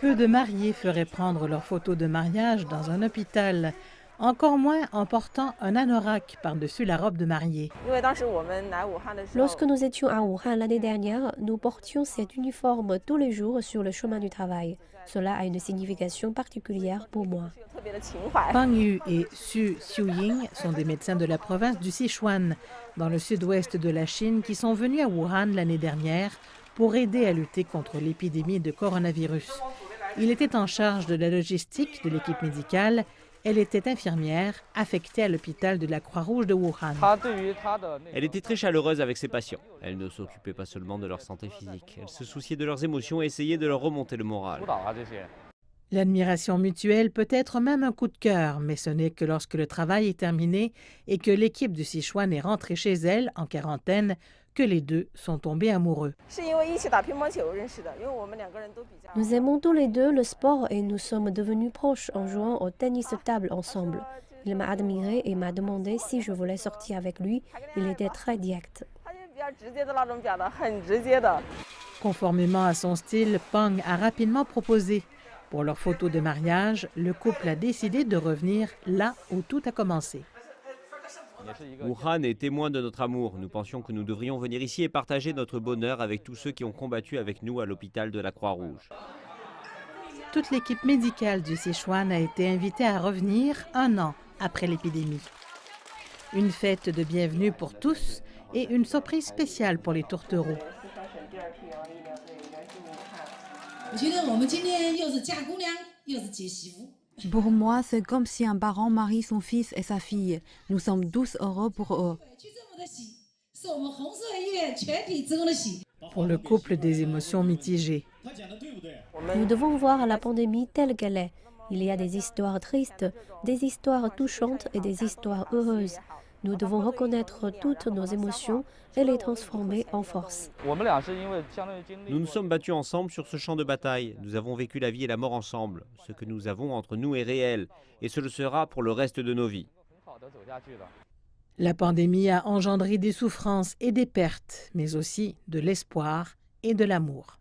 Peu de mariés feraient prendre leurs photos de mariage dans un hôpital, encore moins en portant un anorak par-dessus la robe de mariée. Lorsque nous étions à Wuhan l'année dernière, nous portions cet uniforme tous les jours sur le chemin du travail. Cela a une signification particulière pour moi. Pang Yu et Xu Xiuying sont des médecins de la province du Sichuan, dans le sud-ouest de la Chine, qui sont venus à Wuhan l'année dernière pour aider à lutter contre l'épidémie de coronavirus. Il était en charge de la logistique de l'équipe médicale. Elle était infirmière affectée à l'hôpital de la Croix-Rouge de Wuhan. Elle était très chaleureuse avec ses patients. Elle ne s'occupait pas seulement de leur santé physique. Elle se souciait de leurs émotions et essayait de leur remonter le moral. L'admiration mutuelle peut être même un coup de cœur, mais ce n'est que lorsque le travail est terminé et que l'équipe du Sichuan est rentrée chez elle en quarantaine que les deux sont tombés amoureux. Nous aimons tous les deux le sport et nous sommes devenus proches en jouant au tennis de table ensemble. Il m'a admiré et m'a demandé si je voulais sortir avec lui. Il était très direct. Conformément à son style, Pang a rapidement proposé. Pour leur photo de mariage, le couple a décidé de revenir là où tout a commencé. Wuhan est témoin de notre amour. Nous pensions que nous devrions venir ici et partager notre bonheur avec tous ceux qui ont combattu avec nous à l'hôpital de la Croix-Rouge. Toute l'équipe médicale du Sichuan a été invitée à revenir un an après l'épidémie. Une fête de bienvenue pour tous et une surprise spéciale pour les tourtereaux. Pour moi, c'est comme si un parent marie son fils et sa fille. Nous sommes tous heureux pour eux. Pour le couple, des émotions mitigées. Nous devons voir la pandémie telle qu'elle est. Il y a des histoires tristes, des histoires touchantes et des histoires heureuses. Nous devons reconnaître toutes nos émotions et les transformer en force. Nous nous sommes battus ensemble sur ce champ de bataille. Nous avons vécu la vie et la mort ensemble. Ce que nous avons entre nous est réel, et ce le sera pour le reste de nos vies. La pandémie a engendré des souffrances et des pertes, mais aussi de l'espoir et de l'amour.